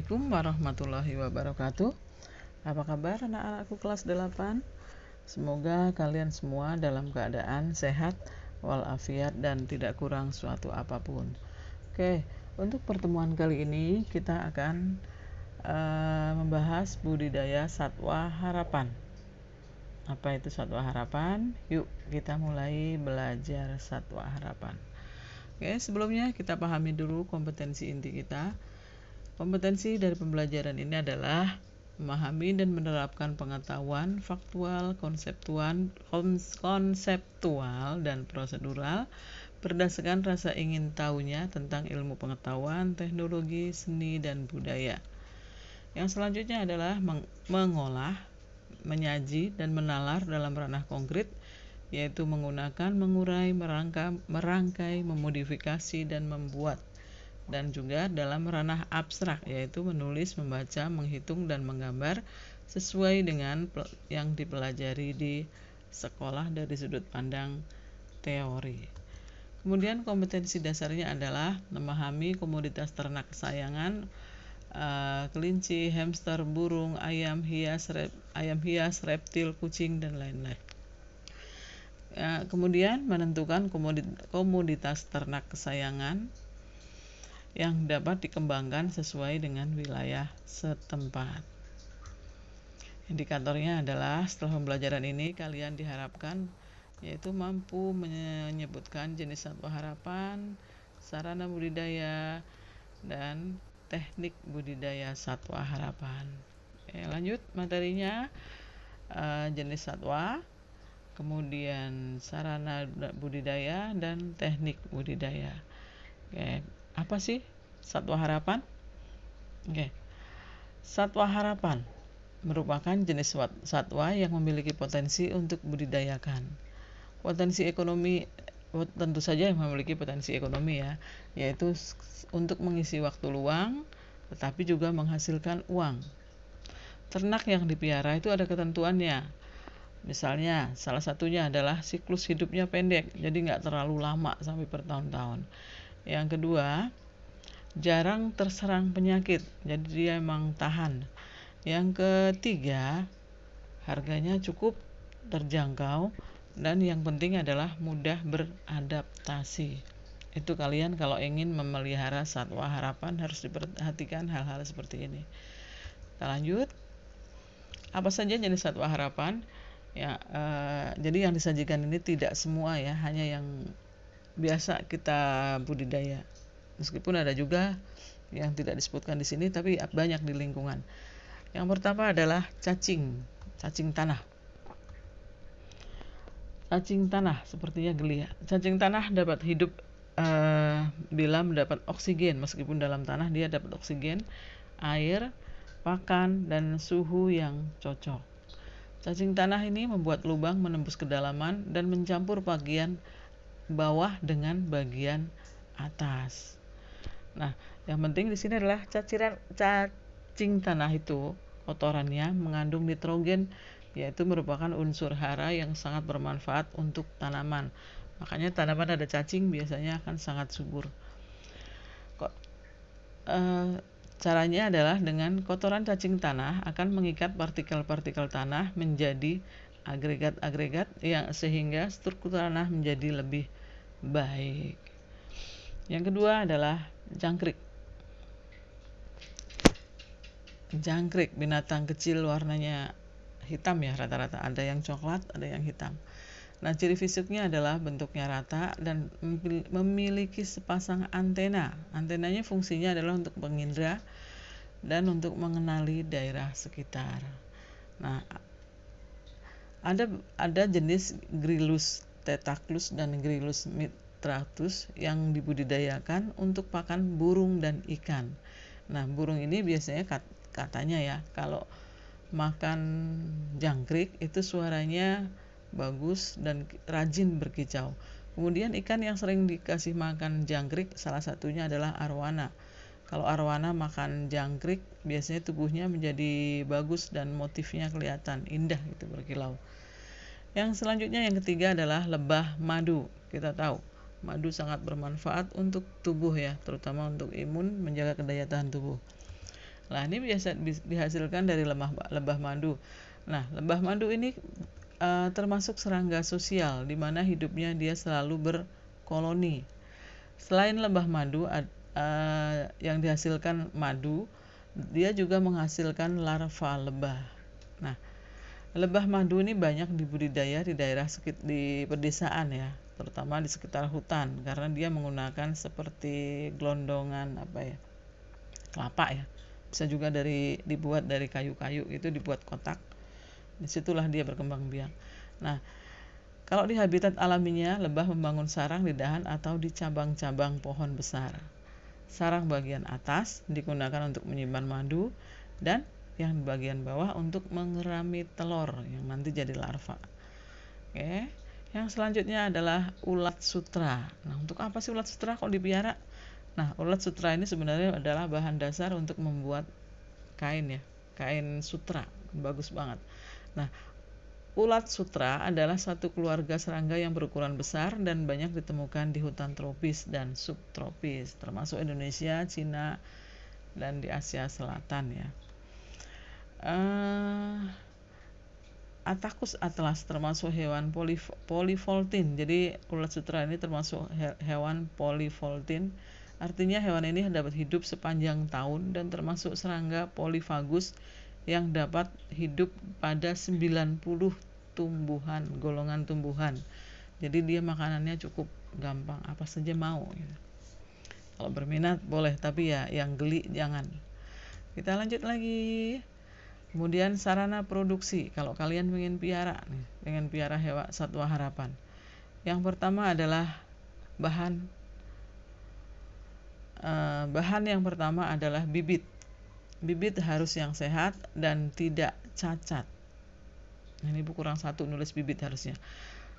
Assalamualaikum warahmatullahi wabarakatuh. Apa kabar anak-anakku kelas 8? Semoga kalian semua dalam keadaan sehat walafiat dan tidak kurang suatu apapun. Oke, untuk pertemuan kali ini kita akan membahas budidaya satwa harapan. Apa itu satwa harapan? Yuk kita mulai belajar satwa harapan. Oke, sebelumnya kita pahami dulu kompetensi inti kita. Kompetensi dari pembelajaran ini adalah memahami dan menerapkan pengetahuan faktual, konseptual, dan prosedural berdasarkan rasa ingin tahunya tentang ilmu pengetahuan, teknologi, seni, dan budaya. Yang selanjutnya adalah mengolah, menyaji, dan menalar dalam ranah konkret, yaitu menggunakan, mengurai, merangkai, memodifikasi, dan membuat. Dan juga dalam ranah abstrak, yaitu menulis, membaca, menghitung, dan menggambar sesuai dengan yang dipelajari di sekolah dari sudut pandang teori. Kemudian kompetensi dasarnya adalah memahami komoditas ternak kesayangan, kelinci, hamster, burung, ayam hias, reptil, kucing, dan lain-lain. Kemudian menentukan komoditas ternak kesayangan yang dapat dikembangkan sesuai dengan wilayah setempat. Indikatornya adalah setelah pembelajaran ini kalian diharapkan yaitu mampu menyebutkan jenis satwa harapan, sarana budidaya, dan teknik budidaya satwa harapan. Lanjut materinya, jenis satwa, kemudian sarana budidaya, dan teknik budidaya. Apa sih satwa harapan? Satwa harapan merupakan jenis satwa yang memiliki potensi untuk budidayakan. Potensi ekonomi tentu saja yang memiliki potensi ekonomi yaitu untuk mengisi waktu luang tetapi juga menghasilkan uang. Ternak yang dipiara itu ada ketentuannya. Misalnya salah satunya adalah siklus hidupnya pendek, jadi nggak terlalu lama sampai bertahun-tahun. Yang kedua, jarang terserang penyakit, jadi dia emang tahan. Yang ketiga, harganya cukup terjangkau, dan yang penting adalah mudah beradaptasi. Itu kalian kalau ingin memelihara satwa harapan harus diperhatikan hal-hal seperti ini. Kita lanjut. Apa saja jenis satwa harapan? Jadi yang disajikan ini tidak semua hanya yang biasa kita budidaya. Meskipun ada juga yang tidak disebutkan di sini tapi banyak di lingkungan. Yang pertama adalah cacing tanah. Cacing tanah sepertinya geli. Cacing tanah dapat hidup bila mendapat oksigen. Meskipun dalam tanah dia dapat oksigen, air, pakan, dan suhu yang cocok. Cacing tanah ini membuat lubang menembus kedalaman dan mencampur bagian bawah dengan bagian atas. Nah, yang penting di sini adalah cacing tanah itu kotorannya mengandung nitrogen, yaitu merupakan unsur hara yang sangat bermanfaat untuk tanaman. Makanya tanaman ada cacing biasanya akan sangat subur. Caranya adalah dengan kotoran cacing tanah akan mengikat partikel-partikel tanah menjadi agregat-agregat yang sehingga struktur tanah menjadi lebih baik. Yang kedua adalah jangkrik. Jangkrik binatang kecil warnanya hitam rata-rata, ada yang coklat, ada yang hitam. Nah, ciri fisiknya adalah bentuknya rata dan memiliki sepasang antena. Antenanya fungsinya adalah untuk mengindra dan untuk mengenali daerah sekitar. Nah, ada jenis Gryllus tetaclus dan Gryllus mitratus yang dibudidayakan untuk pakan burung dan ikan. Nah, burung ini biasanya katanya kalau makan jangkrik itu suaranya bagus dan rajin berkicau. Kemudian ikan yang sering dikasih makan jangkrik salah satunya adalah arwana. Kalau arwana makan jangkrik biasanya tubuhnya menjadi bagus dan motifnya kelihatan indah gitu, berkilau. Yang selanjutnya yang ketiga adalah lebah madu. Kita tahu madu sangat bermanfaat untuk tubuh terutama untuk imun, menjaga kedaya tahan tubuh. Nah, ini biasa dihasilkan dari lebah madu. Nah, lebah madu ini termasuk serangga sosial, di mana hidupnya dia selalu berkoloni. Selain lebah madu yang dihasilkan madu, dia juga menghasilkan larva lebah. Nah, lebah madu ini banyak dibudidaya di daerah di pedesaan ya, terutama di sekitar hutan, karena dia menggunakan seperti gelondongan kelapa ya. Bisa juga dibuat dari kayu-kayu, itu dibuat kotak. Disitulah dia berkembang biak. Nah, kalau di habitat alaminya, lebah membangun sarang di dahan atau di cabang-cabang pohon besar. Sarang bagian atas digunakan untuk menyimpan madu, dan yang bagian bawah untuk mengerami telur yang nanti jadi larva. Oke. Yang selanjutnya adalah ulat sutra. Nah, untuk apa sih ulat sutra kalau dipelihara? Nah, ulat sutra ini sebenarnya adalah bahan dasar untuk membuat kain ya, kain sutra, bagus banget. Nah, ulat sutra adalah satu keluarga serangga yang berukuran besar dan banyak ditemukan di hutan tropis dan subtropis, termasuk Indonesia, Cina, dan di Asia Selatan ya. Attacus atlas termasuk hewan polyvoltin. Jadi ulat sutra ini termasuk hewan polyvoltin. Artinya hewan ini dapat hidup sepanjang tahun dan termasuk serangga polyphagus yang dapat hidup pada 90 golongan tumbuhan. Jadi dia makanannya cukup gampang, apa saja mau gitu. Kalau berminat boleh, tapi ya yang geli jangan. Kita lanjut lagi. Kemudian sarana produksi. Kalau kalian pengen piara hewan satwa harapan. Yang pertama adalah bahan yang pertama adalah bibit. Bibit harus yang sehat dan tidak cacat. Ini kurang 1 nulis bibit harusnya.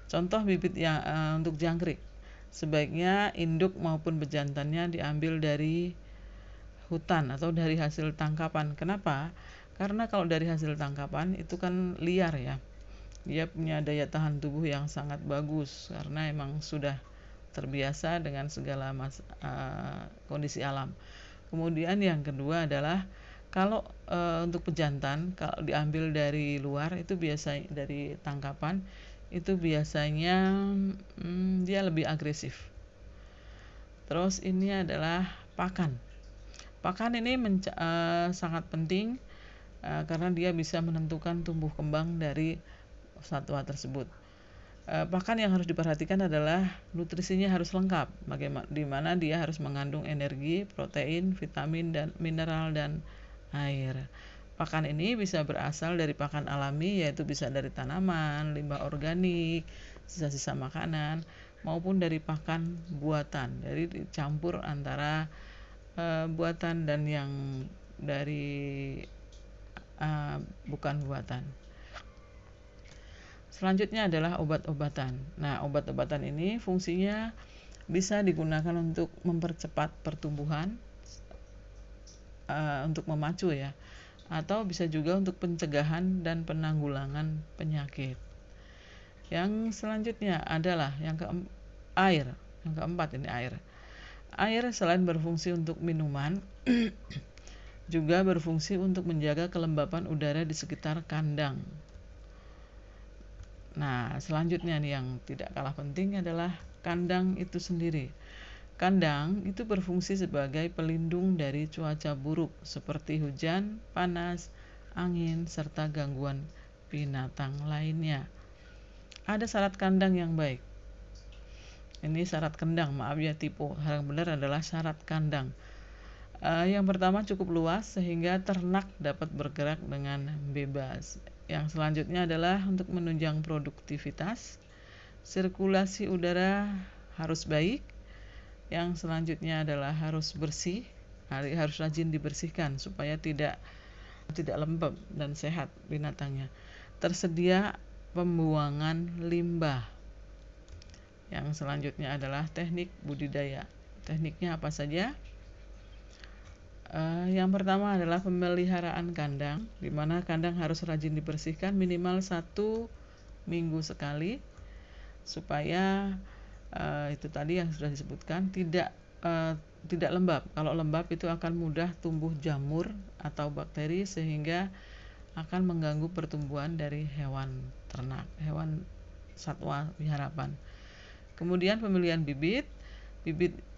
Contoh bibit yang untuk jangkrik. Sebaiknya induk maupun bejantannya diambil dari hutan atau dari hasil tangkapan. Kenapa? Karena kalau dari hasil tangkapan itu kan liar ya. Dia punya daya tahan tubuh yang sangat bagus karena emang sudah terbiasa dengan segala kondisi alam. Kemudian yang kedua adalah kalau untuk pejantan, kalau diambil dari luar itu biasanya dari tangkapan itu biasanya dia lebih agresif. Terus ini adalah pakan. Pakan ini sangat penting karena dia bisa menentukan tumbuh kembang dari satwa tersebut. Pakan yang harus diperhatikan adalah nutrisinya harus lengkap, di mana dia harus mengandung energi, protein, vitamin, dan mineral dan air. Pakan ini bisa berasal dari pakan alami, yaitu bisa dari tanaman, limbah organik, sisa-sisa makanan, maupun dari pakan buatan. Jadi dicampur antara buatan dan yang dari bukan buatan. Selanjutnya adalah obat-obatan. Nah, obat-obatan ini fungsinya bisa digunakan untuk mempercepat pertumbuhan, untuk memacu ya, atau bisa juga untuk pencegahan dan penanggulangan penyakit. Yang selanjutnya adalah air. Yang keempat ini air. Air selain berfungsi untuk minuman, juga berfungsi untuk menjaga kelembapan udara di sekitar kandang. Nah, selanjutnya nih yang tidak kalah penting adalah kandang itu sendiri. Kandang itu berfungsi sebagai pelindung dari cuaca buruk seperti hujan, panas, angin, serta gangguan binatang lainnya. Ada syarat kandang yang baik. Ini syarat kandang, maaf ya tipe. Yang benar adalah syarat kandang. Yang pertama cukup luas sehingga ternak dapat bergerak dengan bebas. Yang selanjutnya adalah untuk menunjang produktivitas. Sirkulasi udara harus baik. Yang selanjutnya adalah harus bersih, harus rajin dibersihkan supaya tidak lembab dan sehat binatangnya. Tersedia pembuangan limbah. Yang selanjutnya adalah teknik budidaya. Tekniknya apa saja? Yang pertama adalah pemeliharaan kandang, di mana kandang harus rajin dibersihkan minimal 1 minggu sekali, supaya itu tadi yang sudah disebutkan tidak tidak lembab. Kalau lembab itu akan mudah tumbuh jamur atau bakteri sehingga akan mengganggu pertumbuhan dari hewan ternak, hewan satwa harapan. Kemudian pemilihan bibit.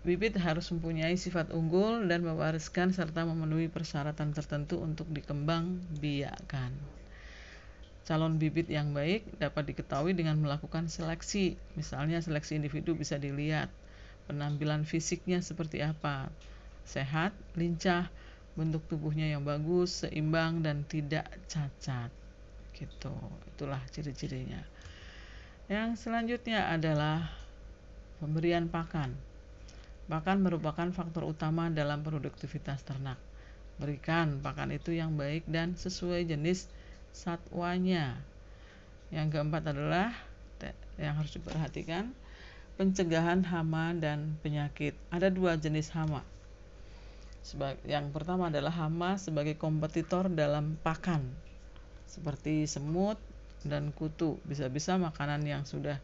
Bibit harus mempunyai sifat unggul dan mewariskan serta memenuhi persyaratan tertentu untuk dikembang biakkan. Calon bibit yang baik dapat diketahui dengan melakukan seleksi. Misalnya seleksi individu bisa dilihat penampilan fisiknya seperti apa. Sehat, lincah, bentuk tubuhnya yang bagus, seimbang dan tidak cacat. Gitu. Itulah ciri-cirinya. Yang selanjutnya adalah pemberian pakan. Pakan merupakan faktor utama dalam produktivitas ternak. Berikan pakan itu yang baik dan sesuai jenis satwanya. Yang keempat adalah yang harus diperhatikan, pencegahan hama dan penyakit. Ada 2 jenis hama. Yang pertama adalah hama sebagai kompetitor dalam pakan, seperti semut dan kutu. Bisa-bisa makanan yang sudah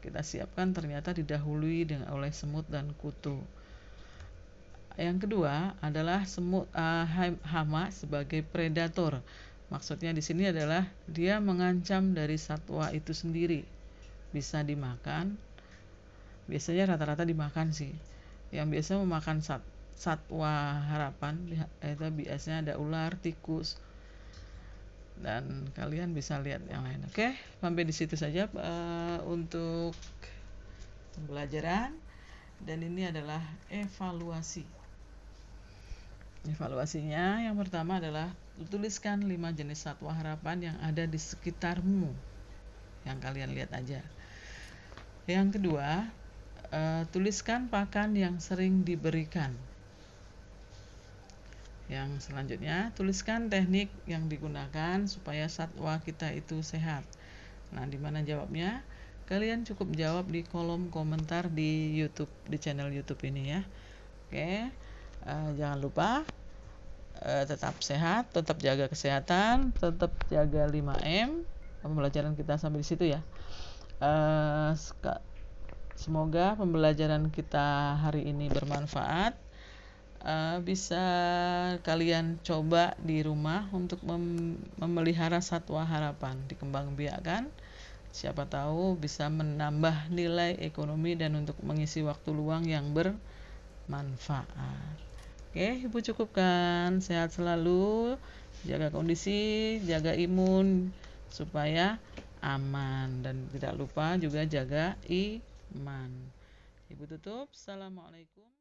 kita siapkan ternyata didahului oleh semut dan kutu. Yang kedua adalah hama sebagai predator. Maksudnya di sini adalah dia mengancam dari satwa itu sendiri. Bisa dimakan. Biasanya rata-rata dimakan sih. Yang biasa memakan satwa harapan itu biasanya ada ular, tikus, dan kalian bisa lihat yang lain. Oke, sampai di situ saja untuk pembelajaran, dan ini adalah evaluasi. Evaluasinya yang pertama adalah tuliskan 5 jenis satwa harapan yang ada di sekitarmu, yang kalian lihat aja. Yang kedua, tuliskan pakan yang sering diberikan. Yang selanjutnya, tuliskan teknik yang digunakan supaya satwa kita itu sehat. Nah, di mana jawabnya? Kalian cukup jawab di kolom komentar di YouTube, di channel YouTube ini ya. Oke, jangan lupa tetap sehat, tetap jaga kesehatan, tetap jaga 5M. Pembelajaran kita sampai di situ ya. Semoga pembelajaran kita hari ini bermanfaat. Bisa kalian coba di rumah untuk memelihara satwa harapan, dikembangbiakkan. Siapa tahu bisa menambah nilai ekonomi dan untuk mengisi waktu luang yang bermanfaat. Oke, Ibu cukupkan. Sehat selalu, jaga kondisi, jaga imun supaya aman, dan tidak lupa juga jaga iman. Ibu tutup. Assalamualaikum.